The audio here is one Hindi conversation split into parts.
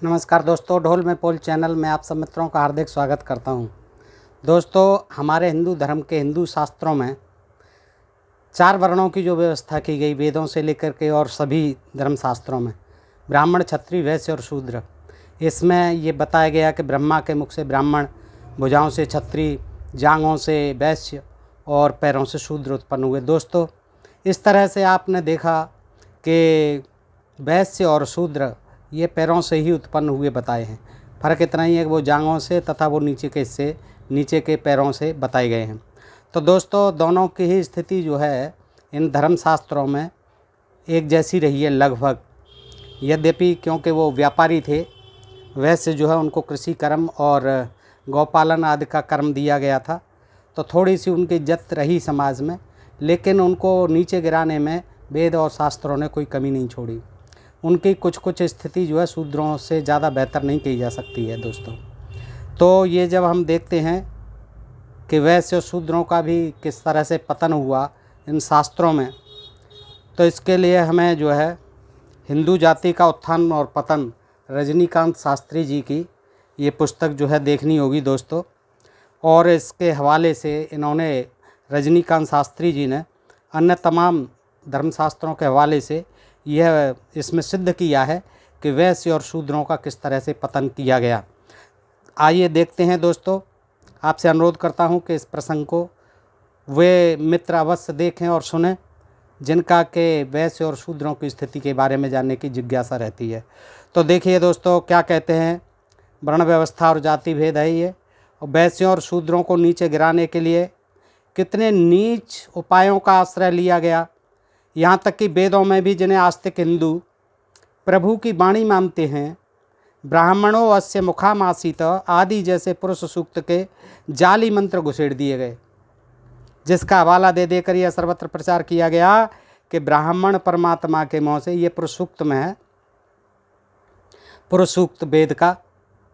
नमस्कार दोस्तों, ढोल में पोल चैनल में आप सब मित्रों का हार्दिक स्वागत करता हूं। दोस्तों, हमारे हिंदू धर्म के हिंदू शास्त्रों में 4 वर्णों की जो व्यवस्था की गई वेदों से लेकर के और सभी धर्मशास्त्रों में, ब्राह्मण, क्षत्रिय, वैश्य और शूद्र, इसमें ये बताया गया कि ब्रह्मा के मुख से ब्राह्मण, भुजाओं से क्षत्रिय, जांघों से वैश्य और पैरों से शूद्र उत्पन्न हुए। दोस्तों, इस तरह से आपने देखा कि वैश्य और शूद्र ये पैरों से ही उत्पन्न हुए बताए हैं। फ़र्क इतना ही है कि वो जांघों से तथा वो नीचे के पैरों से बताए गए हैं। तो दोस्तों, दोनों की ही स्थिति जो है इन धर्मशास्त्रों में एक जैसी रही है लगभग। यद्यपि क्योंकि वो व्यापारी थे, वैश्य जो है उनको कृषि कर्म और गौपालन आदि का कर्म दिया गया था, तो थोड़ी सी उनकी इज्जत रही समाज में, लेकिन उनको नीचे गिराने में वेद और शास्त्रों ने कोई कमी नहीं छोड़ी। उनकी कुछ स्थिति जो है शूद्रों से ज़्यादा बेहतर नहीं कही जा सकती है दोस्तों। तो ये जब हम देखते हैं कि वैश्य और शूद्रों का भी किस तरह से पतन हुआ इन शास्त्रों में, तो इसके लिए हमें जो है हिंदू जाति का उत्थान और पतन, रजनीकांत शास्त्री जी की ये पुस्तक जो है देखनी होगी दोस्तों। और इसके हवाले से इन्होंने, रजनीकांत शास्त्री जी ने अन्य तमाम धर्मशास्त्रों के हवाले से यह इसमें सिद्ध किया है कि वैश्य और शूद्रों का किस तरह से पतन किया गया। आइए देखते हैं दोस्तों। आपसे अनुरोध करता हूं कि इस प्रसंग को वे मित्र अवश्य देखें और सुनें जिनका के वैश्य और शूद्रों की स्थिति के बारे में जानने की जिज्ञासा रहती है। तो देखिए दोस्तों, क्या कहते हैं। वर्ण व्यवस्था और जाति भेद है ये, और वैश्यों और शूद्रों को नीचे गिराने के लिए कितने नीच उपायों का आश्रय लिया गया। यहाँ तक कि वेदों में भी, जिन्हें आस्तिक हिंदू प्रभु की वाणी मानते हैं, ब्राह्मणों अस्य मुखामासीत आदि जैसे पुरुष सूक्त के जाली मंत्र घुसेड़ दिए गए, जिसका हवाला दे देकर यह सर्वत्र प्रचार किया गया कि ब्राह्मण परमात्मा के मुँह से, ये पुरुष सूक्त में है, पुरुष सूक्त वेद का,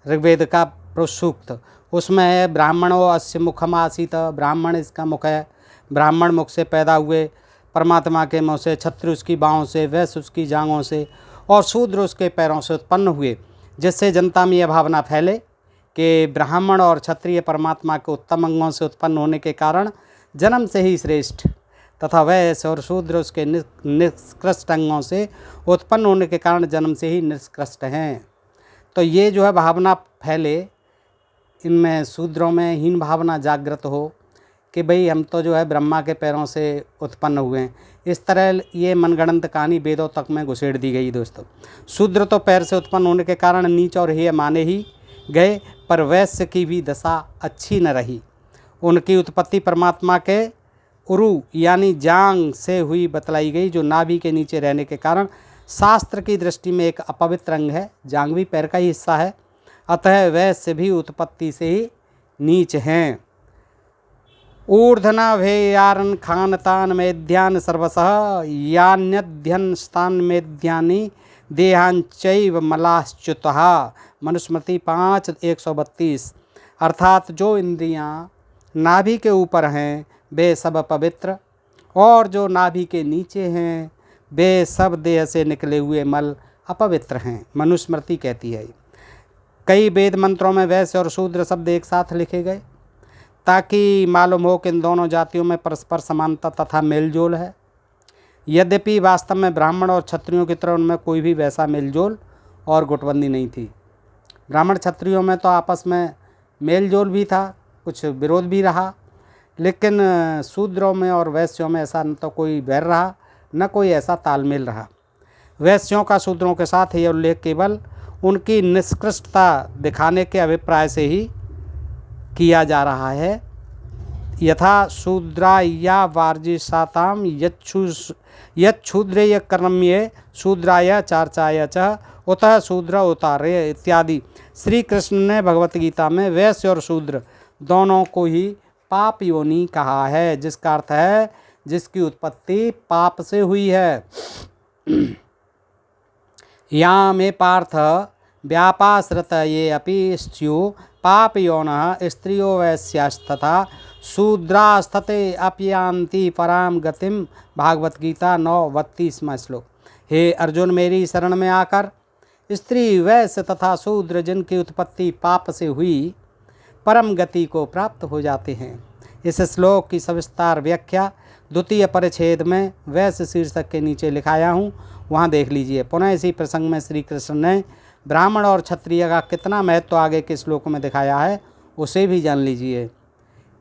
ऋग्वेद का पुरुष सूक्त, उसमें है ब्राह्मणों अस्य मुखमासीत, ब्राह्मण इसका मुख है, ब्राह्मण मुख से पैदा हुए, परमात्मा के मुँह से, क्षत्रिय उसकी बाहों से, वैश्य उसकी जांघों से और शूद्र उसके पैरों से उत्पन्न हुए। जिससे जनता में यह भावना फैले कि ब्राह्मण और क्षत्रिय परमात्मा के उत्तम अंगों से उत्पन्न होने के कारण जन्म से ही श्रेष्ठ, तथा वैश्य और शूद्र उसके निष्कृष्ट अंगों से उत्पन्न होने के कारण जन्म से ही निष्कृष्ट हैं। तो ये जो है भावना फैले, इनमें शूद्रों में हीन भावना जागृत हो कि भाई हम तो जो है ब्रह्मा के पैरों से उत्पन्न हुए हैं। इस तरह ये मनगढ़ंत कहानी वेदों तक में घुसेड़ दी गई दोस्तों। शूद्र तो पैर से उत्पन्न होने के कारण नीच और हेय माने ही गए, पर वैश्य की भी दशा अच्छी न रही। उनकी उत्पत्ति परमात्मा के उरु यानी जांग से हुई बतलाई गई, जो नाभि के नीचे रहने के कारण शास्त्र की दृष्टि में एक अपवित्र अंग है। जांग भी पैर का ही हिस्सा है, अतः वैश्य भी उत्पत्ति से ही नीच हैं। ऊर्धना भेयारन खानतान मेध्यान सर्वसः यान्यध्यन स्थान मेध्यानि देहांचैव मलाश्च्युतः। मनुस्मृति 5:132। अर्थात जो इंद्रियां नाभि के ऊपर हैं वे सब पवित्र, और जो नाभि के नीचे हैं वे सब देह से निकले हुए मल अपवित्र हैं। मनुस्मृति कहती है। कई वेद मंत्रों में वैश्य और शूद्र शब्द एक साथ लिखे गए ताकि मालूम हो कि इन दोनों जातियों में परस्पर समानता तथा मेलजोल है। यद्यपि वास्तव में ब्राह्मण और क्षत्रियों की तरह उनमें कोई भी वैसा मेलजोल और गुटबंदी नहीं थी। ब्राह्मण क्षत्रियों में तो आपस में मेलजोल भी था, कुछ विरोध भी रहा, लेकिन शूद्रों में और वैश्यों में ऐसा न तो कोई बैर रहा, न कोई ऐसा तालमेल रहा। वैश्यों का शूद्रों के साथ यह उल्लेख केवल उनकी निष्कृष्टता दिखाने के अभिप्राय से ही किया जा रहा है। यथा शूद्राया वार्जिसाताम यच्छूद्रेय कर्म्ये शूद्राय चार्चाय च उतः शूद्र उतारे इत्यादि। श्री कृष्ण ने भगवत गीता में वैश्य और शूद्र दोनों को ही पाप योनि कहा है, जिसका अर्थ है जिसकी उत्पत्ति पाप से हुई है। या में पार्थ व्यापाश्रत ये अपि स्युः पाप यौनः स्त्रियो वैश्यास्तथा शूद्रास्तते अपयांति पराम गतिम। भागवत गीता 9:32वां श्लोक। हे अर्जुन, मेरी शरण में आकर स्त्री वैश्य तथा शूद्र जिनकी उत्पत्ति पाप से हुई परम गति को प्राप्त हो जाते हैं। इस श्लोक की सविस्तार व्याख्या द्वितीय परिच्छेद में वैश्य शीर्षक के नीचे लिखाया हूँ, वहाँ देख लीजिए। पुनः इसी प्रसंग में श्री कृष्ण ने ब्राह्मण और क्षत्रिय का कितना महत्व आगे के श्लोक में दिखाया है उसे भी जान लीजिए।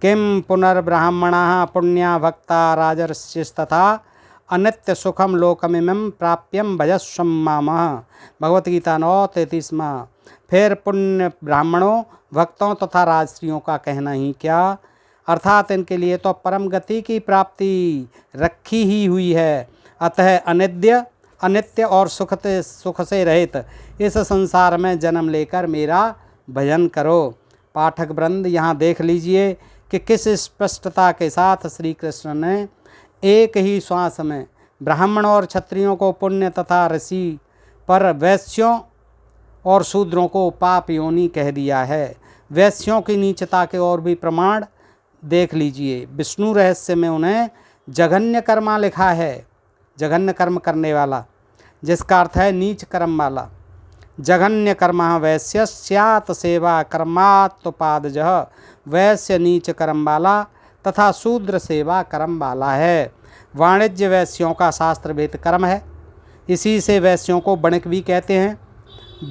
किम पुनर्ब्राह्मणः पुण्या भक्ता राजर्षिस्तथा अनित्य सुखम लोकमिमं प्राप्यम भजस्वम मामः। भगवत गीता 9:33। फिर पुण्य ब्राह्मणों, भक्तों तथा राजस्त्रियों का कहना ही क्या, अर्थात इनके लिए तो परम गति की प्राप्ति रखी ही हुई है। अतः अनित्य और सुख से रहित इस संसार में जन्म लेकर मेरा भजन करो। पाठक वृंद, यहाँ देख लीजिए कि किस स्पष्टता के साथ श्री कृष्ण ने एक ही श्वास में ब्राह्मण और क्षत्रियों को पुण्य तथा ऋषि पर वैश्यों और शूद्रों को पाप योनि कह दिया है। वैश्यों की नीचता के और भी प्रमाण देख लीजिए। विष्णु रहस्य में उन्हें जघन्य कर्मा लिखा है, जघन्य कर्म करने वाला, जिसका अर्थ है नीच कर्म वाला। जघन्य कर्मा वैश्य स्यात् सेवा कर्मात्पादजः। वैश्य नीच कर्म वाला तथा शूद्र सेवा कर्म वाला है। वाणिज्य वैश्यों का शास्त्र वेद कर्म है। इसी से वैश्यों को वणिक भी कहते हैं।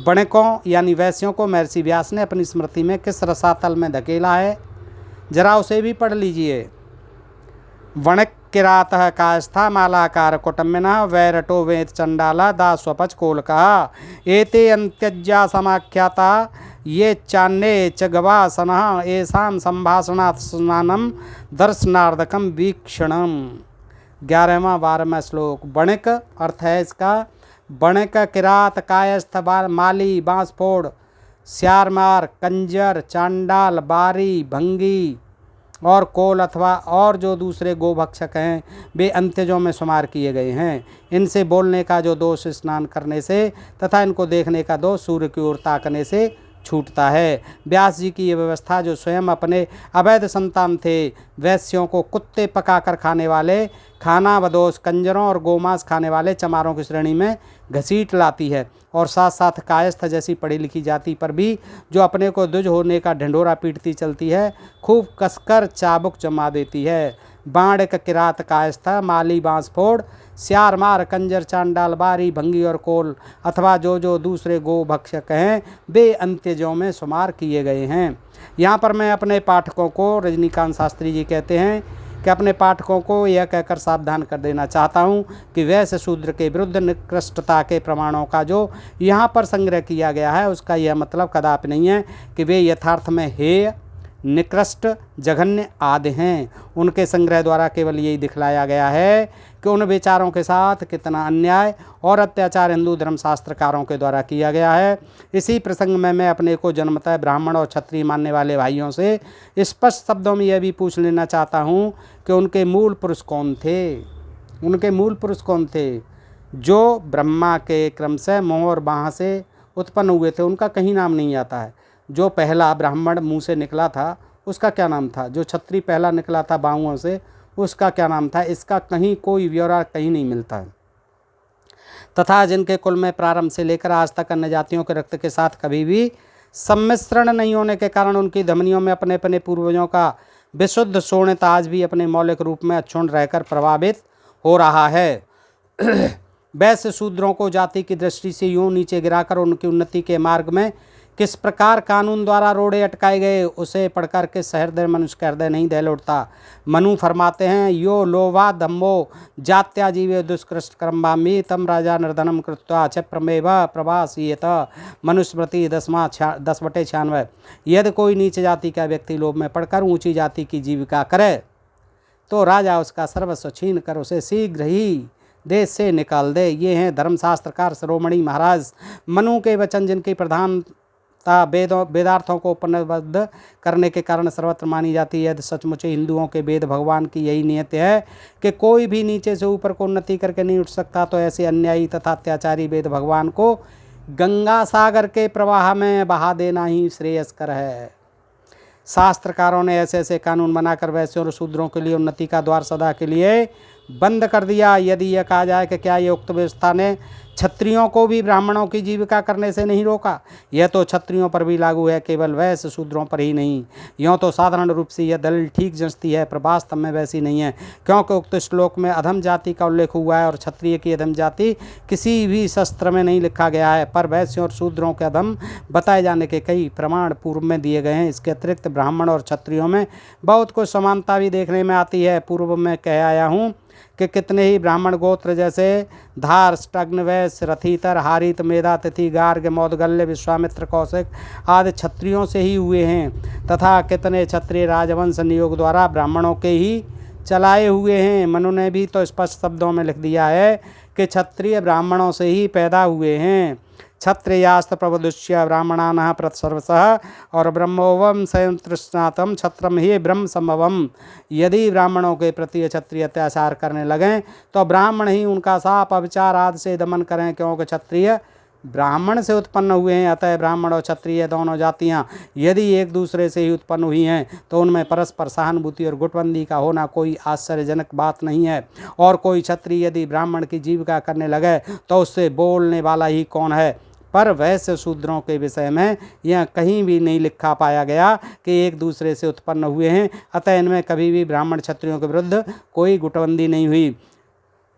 वणिकों यानी वैश्यों को महर्षि व्यास ने अपनी स्मृति में किस रसातल में धकेला है, जरा उसे भी पढ़ लीजिए। वणिक किरातः कायस्था मालाकार कुटुम्बिनः वैरटो वेद चंडाला दास्वपच कोलकः एते अंत्यज्या समाख्याता ये चान्ये च गवासनः येषां संभाषणात् स्नानं दर्शनार्धकं वीक्षणम्। 11वां 12वां श्लोक। वणिक अर्थ है इसका वणिक, किरात, कायस्थ, माली, बांसफोड़, स्यारमार, कंजर, चांडाल, बारी, भंगी और कोल अथवा और जो दूसरे गोभक्षक हैं वे अंत्यजों में शुमार किए गए हैं। इनसे बोलने का जो दोष स्नान करने से तथा इनको देखने का दोष सूर्य की ओर ताकने से छूटता है। व्यास जी की ये व्यवस्था, जो स्वयं अपने अवैध संतान थे वैश्यों को कुत्ते पकाकर खाने वाले, खाना बदोश कंजरों और गोमांस खाने वाले चमारों की श्रेणी में घसीट लाती है, और साथ साथ कायस्थ जैसी पढ़ी लिखी जाति पर भी जो अपने को द्विज होने का ढिंढोरा पीटती चलती है, खूब कसकर चाबुक जमा देती है। बाणिक, किरात, कायस्थ, माली, बांसफोड़, स्यारमार, कंजर, चांडाल, बारी, भंगी और कोल अथवा जो जो दूसरे गोभक्षक हैं वे अंत्यजों में शुमार किए गए हैं। यहाँ पर मैं अपने पाठकों को, रजनीकांत शास्त्री जी कहते हैं कि अपने पाठकों को यह कहकर सावधान कर देना चाहता हूँ कि वैश्य शूद्र के विरुद्ध निकृष्टता के प्रमाणों का जो यहाँ पर संग्रह किया गया है उसका यह मतलब कदापि नहीं है कि वे यथार्थ में हेय, निकृष्ट, जघन्य आदि हैं। उनके संग्रह द्वारा केवल यही दिखलाया गया है कि उन विचारों के साथ कितना अन्याय और अत्याचार हिंदू धर्मशास्त्रकारों के द्वारा किया गया है। इसी प्रसंग में मैं अपने को जन्मतः ब्राह्मण और क्षत्रिय मानने वाले भाइयों से स्पष्ट शब्दों में यह भी पूछ लेना चाहता हूँ कि उनके मूल पुरुष कौन थे। उनके मूल पुरुष कौन थे जो ब्रह्मा के क्रम से मोह और बाह से उत्पन्न हुए थे? उनका कहीं नाम नहीं आता है। जो पहला ब्राह्मण मुंह से निकला था उसका क्या नाम था? जो क्षत्रिय पहला निकला था बाहुओं से उसका क्या नाम था? इसका कहीं कोई ब्यौरा कहीं नहीं मिलता है। तथा जिनके कुल में प्रारंभ से लेकर आज तक अन्य जातियों के रक्त के साथ कभी भी सम्मिश्रण नहीं होने के कारण उनकी धमनियों में अपने अपने पूर्वजों का विशुद्ध शोणित आज भी अपने मौलिक रूप में अक्षुण्ण रहकर प्रभावित हो रहा है। वैश्य शूद्रों को जाति की दृष्टि से यूं नीचे गिराकर उनकी उन्नति के मार्ग में किस प्रकार कानून द्वारा रोड़े अटकाए गए उसे पढ़कर के सहृदय मनुष्य का हृदय नहीं दहल उठता। मनु फरमाते हैं, यो लोभा धम्मो जात्या जीवे दुष्कृष्ट कर्मामि तम राजा निर्धनम कृत्वा क्षप्रमेव प्रभासीयत। मनुस्मृति 10/96। यदि कोई नीच जाति का व्यक्ति लोभ में पड़कर ऊंची जाति की जीविका करे तो राजा उसका सर्वस्व छीन कर उसे शीघ्र ही देश से निकाल दे। ये हैं धर्मशास्त्रकार शिरोमणि महाराज मनु के वचन, जिनकी प्रधानता वेदार्थों को उपनिबद्ध करने के कारण सर्वत्र मानी जाती है। यदि सचमुच हिंदुओं के वेद भगवान की यही नियत है कि कोई भी नीचे से ऊपर को उन्नति करके नहीं उठ सकता, तो ऐसे अन्यायी तथा अत्याचारी वेद भगवान को गंगा सागर के प्रवाह में बहा देना ही श्रेयस्कर है। शास्त्रकारों ने ऐसे ऐसे कानून बनाकर वैश्यों और शूद्रों के लिए उन्नति का द्वार सदा के लिए बंद कर दिया। यदि यह कहा जाए कि क्या ये उक्त व्यवस्था ने क्षत्रियों को भी ब्राह्मणों की जीविका करने से नहीं रोका। यह तो क्षत्रियों पर भी लागू है, केवल वैश्य शूद्रों पर ही नहीं। यूँ तो साधारण रूप से यह दलील ठीक जंचती है, पर वास्तव में वैसी नहीं है, क्योंकि उक्त श्लोक में अधम जाति का उल्लेख हुआ है और क्षत्रिय की अधम जाति किसी भी शास्त्र में नहीं लिखा गया है। पर वैश्यों और शूद्रों के अधम बताए जाने के कई प्रमाण पूर्व में दिए गए हैं। इसके अतिरिक्त ब्राह्मण और क्षत्रियों में बहुत कुछ समानता भी देखने में आती है। पूर्व में कह आया हूँ कि कितने ही ब्राह्मण गोत्र जैसे धार, स्टग्न, वैश्य, रथीतर, हारित, मेधा, तिथि, गार्ग, मौदगल्य, विश्वामित्र, कौशिक आदि क्षत्रियों से ही हुए हैं, तथा कितने क्षत्रिय राजवंश नियोग द्वारा ब्राह्मणों के ही चलाए हुए हैं। मनु ने भी तो स्पष्ट शब्दों में लिख दिया है कि क्षत्रिय ब्राह्मणों से ही पैदा हुए हैं। क्षत्रियास्त प्रबुदुष्य ब्राह्मणानः प्रसर्वसः और ब्रह्मोवम संतृष्णातम क्षत्रम ही ब्रह्म संभवम। यदि ब्राह्मणों के प्रति क्षत्रिय अत्याचार करने लगें तो ब्राह्मण ही उनका शाप, अविचार आदि से दमन करें, क्योंकि क्षत्रिय ब्राह्मण से उत्पन्न हुए हैं। अतः ब्राह्मण और क्षत्रिय दोनों जातियाँ यदि एक दूसरे से ही उत्पन्न हुई हैं तो उनमें परस्पर सहानुभूति और गुटबंदी का होना कोई आश्चर्यजनक बात नहीं है। और कोई क्षत्रिय यदि ब्राह्मण की जीविका करने लगे तो उससे बोलने वाला ही कौन है। पर वैश्य शूद्रों के विषय में यह कहीं भी नहीं लिखा पाया गया कि एक दूसरे से उत्पन्न हुए हैं। अतः इनमें कभी भी ब्राह्मण क्षत्रियों के विरुद्ध कोई गुटबंदी नहीं हुई।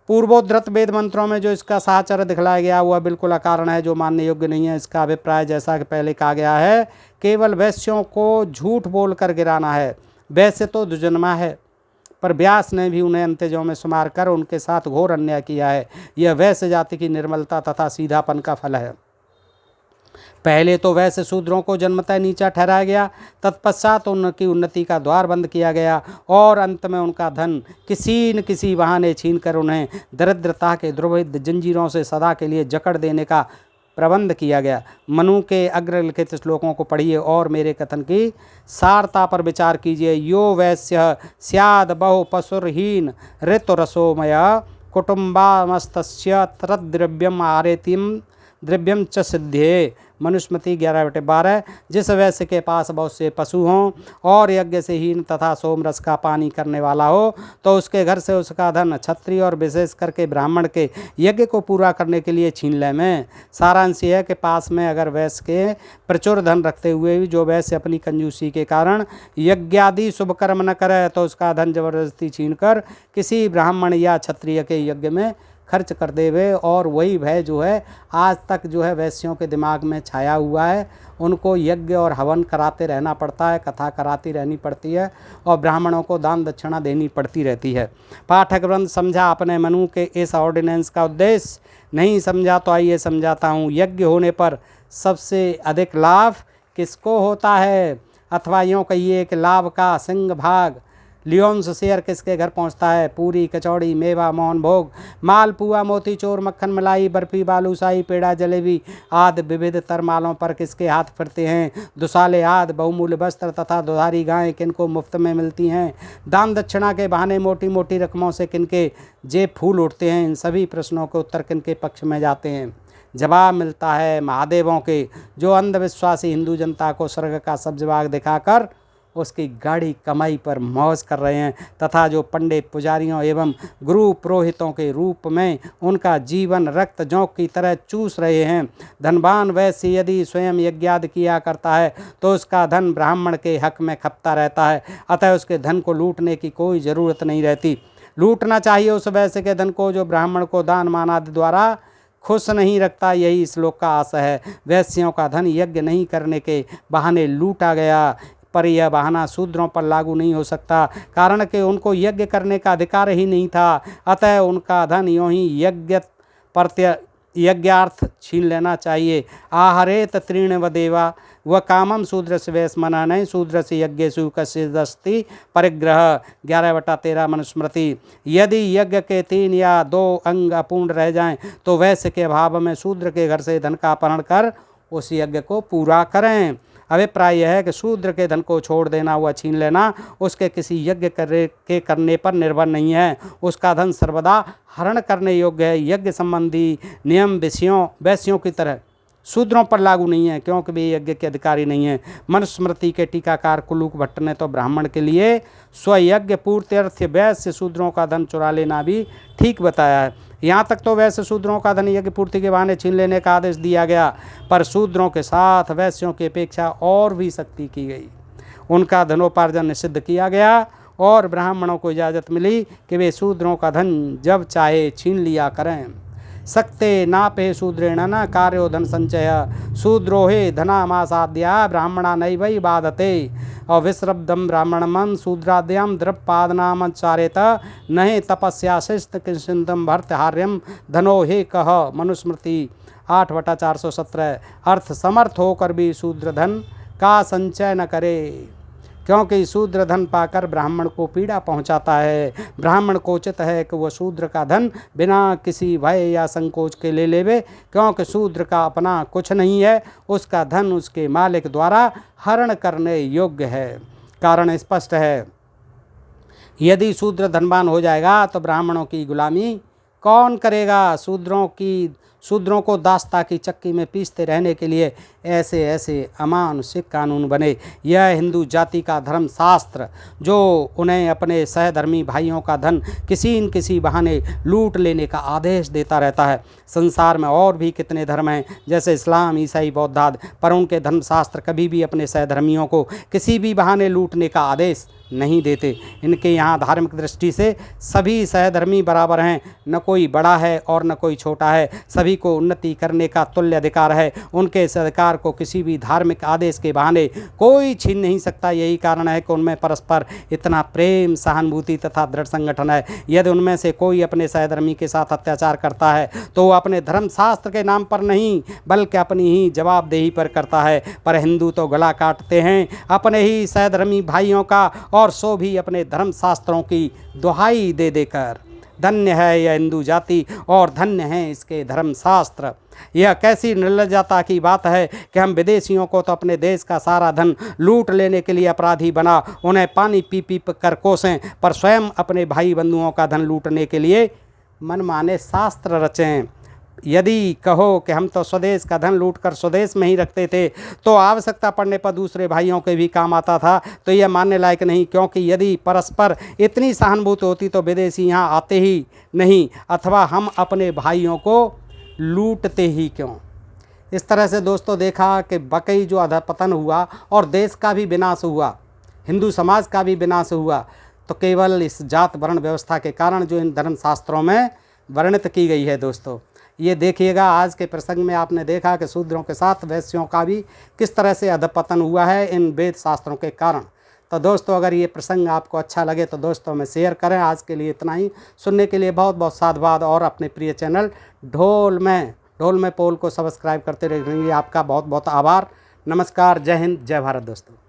पूर्वोद्धृत वेद मंत्रों में जो इसका साहचर्य दिखलाया गया वह बिल्कुल अकारण है, जो मानने योग्य नहीं है। इसका अभिप्राय जैसा कि पहले कहा गया है, केवल वैश्यों को झूठ बोलकर गिराना है। वैश्य तो दुजन्मा है, पर व्यास ने भी उन्हें अंत्यजों में शुमार कर उनके साथ घोर अन्याय किया है। यह वैश्य जाति की निर्मलता तथा सीधापन का फल है। पहले तो वैश्य शूद्रों को जन्मतः नीचा ठहराया गया, तत्पश्चात उनकी उन्नति का द्वार बंद किया गया और अंत में उनका धन किसी न किसी बहाने छीनकर उन्हें दरिद्रता के द्रवित जंजीरों से सदा के लिए जकड़ देने का प्रबंध किया गया। मनु के अग्रलिखित श्लोकों को पढ़िए और मेरे कथन की सारता पर विचार कीजिए। यो वैश्य स्याद बहु पशुरहीन ऋतुरसोमय कुटुम्बामस्तस्य तद्द्रव्यम आरेतिम द्रव्यम च सिद्धे। मनुस्मृति 11/12। जिस वैश्य के पास बहुत से पशु हों और यज्ञ से हीन तथा सोमरस का पानी करने वाला हो तो उसके घर से उसका धन क्षत्रिय और विशेष करके ब्राह्मण के यज्ञ को पूरा करने के लिए छीन ले में। सारांश यह है कि पास में अगर वैश्य के प्रचुर धन रखते हुए भी जो वैश्य अपनी कंजूसी के कारण यज्ञादि शुभ कर्म न करे तो उसका धन जबरदस्ती छीन कर किसी ब्राह्मण या क्षत्रिय के यज्ञ में खर्च कर देवे। और वही भय जो है आज तक जो है वैश्यों के दिमाग में छाया हुआ है। उनको यज्ञ और हवन कराते रहना पड़ता है, कथा कराती रहनी पड़ती है और ब्राह्मणों को दान दक्षिणा देनी पड़ती रहती है। पाठक वृंद, समझा आपने मनु के इस ऑर्डिनेंस का उद्देश्य? नहीं समझा तो आइए समझाता हूँ। यज्ञ होने पर सबसे अधिक लाभ किसको होता है, अथवा यूँ कहिए कि लाभ का सिंह भाग लियोन्स शेयर किसके घर पहुंचता है? पूरी, कचौड़ी, मेवा, मोहन भोग, मालपुआ, मोतीचूर, मक्खन, मलाई, बर्फी, बालूशाही, पेड़ा, जलेबी आदि विविध तरमालों पर किसके हाथ फिरते हैं? दुसाले आदि बहुमूल्य वस्त्र तथा दुधारी गायें किनको मुफ्त में मिलती हैं? दान दक्षिणा के बहाने मोटी मोटी रकमों से किनके जेब फूल उठते हैं? इन सभी प्रश्नों के उत्तर किनके पक्ष में जाते हैं? जवाब मिलता है महादेवों के, जो अंधविश्वासी हिंदू जनता को स्वर्ग का सब्ज बाग दिखाकर उसकी गाढ़ी कमाई पर मौज कर रहे हैं, तथा जो पंडित पुजारियों एवं गुरु पुरोहितों के रूप में उनका जीवन रक्त जौंक की तरह चूस रहे हैं। धनवान वैश्य यदि स्वयं यज्ञादि किया करता है तो उसका धन ब्राह्मण के हक में खपता रहता है, अतः उसके धन को लूटने की कोई ज़रूरत नहीं रहती। लूटना चाहिए उस वैश्य के धन को जो ब्राह्मण को दान मान आदि द्वारा खुश नहीं रखता। यही श्लोक का आशय है। वैश्यों का धन यज्ञ नहीं करने के बहाने लूटा गया, पर यह बहाना शूद्रों पर लागू नहीं हो सकता, कारण कि उनको यज्ञ करने का अधिकार ही नहीं था। अतः उनका धन यूँ ही यज्ञार्थ छीन लेना चाहिए। आहरेत तृण व देवा व कामम शूद्र से वैश्य मना नहीं शूद्र से यज्ञेषु कस्यदस्ति परिग्रह। 11/13 मनुस्मृति। यदि यज्ञ के 3 या 2 अंग अपूर्ण रह जाएं तो वैश्य के अभाव में शूद्र के घर से धन का अपहरण कर उस यज्ञ को पूरा करें। अभिप्राय यह है कि शूद्र के धन को छोड़ देना, वह छीन लेना, उसके किसी यज्ञ के करने पर निर्भर नहीं है। उसका धन सर्वदा हरण करने योग्य है। यज्ञ संबंधी नियम वैश्यों की तरह शूद्रों पर लागू नहीं है, क्योंकि वे यज्ञ के अधिकारी नहीं हैं। मनुस्मृति के टीकाकार कुलूक भट्ट ने तो ब्राह्मण के लिए स्वयज्ञ पूर्त्यर्थ वैश्य शूद्रों का धन चुरा लेना भी ठीक बताया है। यहाँ तक तो वैश्य शूद्रों का धन यज्ञ पूर्ति के बहाने छीन लेने का आदेश दिया गया, पर शूद्रों के साथ वैश्यों की अपेक्षा और भी सख्ती की गई। उनका धनोपार्जन निषिद्ध किया गया और ब्राह्मणों को इजाज़त मिली कि वे शूद्रों का धन जब चाहे छीन लिया करें। सक्ते नापे शूद्रेण न कार्यो धन संचय शूद्रोहे धनामासाद्या ब्राह्मणा नैवै बाधते और विश्रब्दम ब्राह्मणमं शूद्राद्याम द्रवपादनामचारेत नहे तपस्या शिष्ट किंचिदम भर्तहार्यम धनो हे कह। मनुस्मृति 8/417। अर्थ समर्थ होकर भी शूद्र धन का संचय न करे, क्योंकि शूद्र धन पाकर ब्राह्मण को पीड़ा पहुंचाता है। ब्राह्मण को उचित है कि वह शूद्र का धन बिना किसी भय या संकोच के ले लेवे, क्योंकि शूद्र का अपना कुछ नहीं है, उसका धन उसके मालिक द्वारा हरण करने योग्य है। कारण स्पष्ट है, यदि शूद्र धनवान हो जाएगा तो ब्राह्मणों की गुलामी कौन करेगा। शूद्रों को दास्ता की चक्की में पीसते रहने के लिए ऐसे ऐसे अमानुषिक कानून बने। यह हिंदू जाति का धर्म शास्त्र, जो उन्हें अपने सहधर्मी भाइयों का धन किसी न किसी बहाने लूट लेने का आदेश देता रहता है। संसार में और भी कितने धर्म हैं, जैसे इस्लाम, ईसाई, बौद्ध आदि, पर उनके धर्मशास्त्र कभी भी अपने सहधर्मियों को किसी भी बहाने लूटने का आदेश नहीं देते। इनके यहाँ धार्मिक दृष्टि से सभी सहधर्मी बराबर हैं, न कोई बड़ा है और न कोई छोटा है, सभी को उन्नति करने का तुल्य अधिकार है। उनके इस अधिकार को किसी भी धार्मिक आदेश के बहाने कोई छीन नहीं सकता। यही कारण है कि उनमें परस्पर इतना प्रेम, सहानुभूति तथा दृढ़ संगठन है। यदि उनमें से कोई अपने सहधर्मी के साथ अत्याचार करता है तो वो अपने धर्मशास्त्र के नाम पर नहीं, बल्कि अपनी ही जवाबदेही पर करता है। पर हिंदू तो गला काटते हैं अपने ही सहधर्मी भाइयों का, और सो भी अपने धर्मशास्त्रों की दुहाई दे देकर। धन्य है यह हिंदू जाति और धन्य है इसके धर्मशास्त्र। यह कैसी निर्लज्जता की बात है कि हम विदेशियों को तो अपने देश का सारा धन लूट लेने के लिए अपराधी बना उन्हें पानी पी पी कर कोसें, पर स्वयं अपने भाई बंधुओं का धन लूटने के लिए मनमाने शास्त्र रचें। यदि कहो कि हम तो स्वदेश का धन लूटकर स्वदेश में ही रखते थे, तो आवश्यकता पड़ने पर दूसरे भाइयों के भी काम आता था, तो यह मानने लायक नहीं, क्योंकि यदि परस्पर इतनी सहानुभूति होती तो विदेशी यहाँ आते ही नहीं, अथवा हम अपने भाइयों को लूटते ही क्यों। इस तरह से दोस्तों देखा कि वाकई जो अधपतन हुआ और देश का भी विनाश हुआ, हिंदू समाज का भी विनाश हुआ, तो केवल इस जात वर्ण व्यवस्था के कारण जो इन धर्मशास्त्रों में वर्णित की गई है। दोस्तों ये देखिएगा, आज के प्रसंग में आपने देखा कि शूद्रों के साथ वैश्यों का भी किस तरह से अधपतन हुआ है इन वेद शास्त्रों के कारण। तो दोस्तों अगर ये प्रसंग आपको अच्छा लगे तो दोस्तों में शेयर करें। आज के लिए इतना ही। सुनने के लिए बहुत बहुत साधुवाद, और अपने प्रिय चैनल ढोल में पोल को सब्सक्राइब करते रहेंगे। आपका बहुत बहुत आभार। नमस्कार, जय हिंद, जय भारत दोस्तों।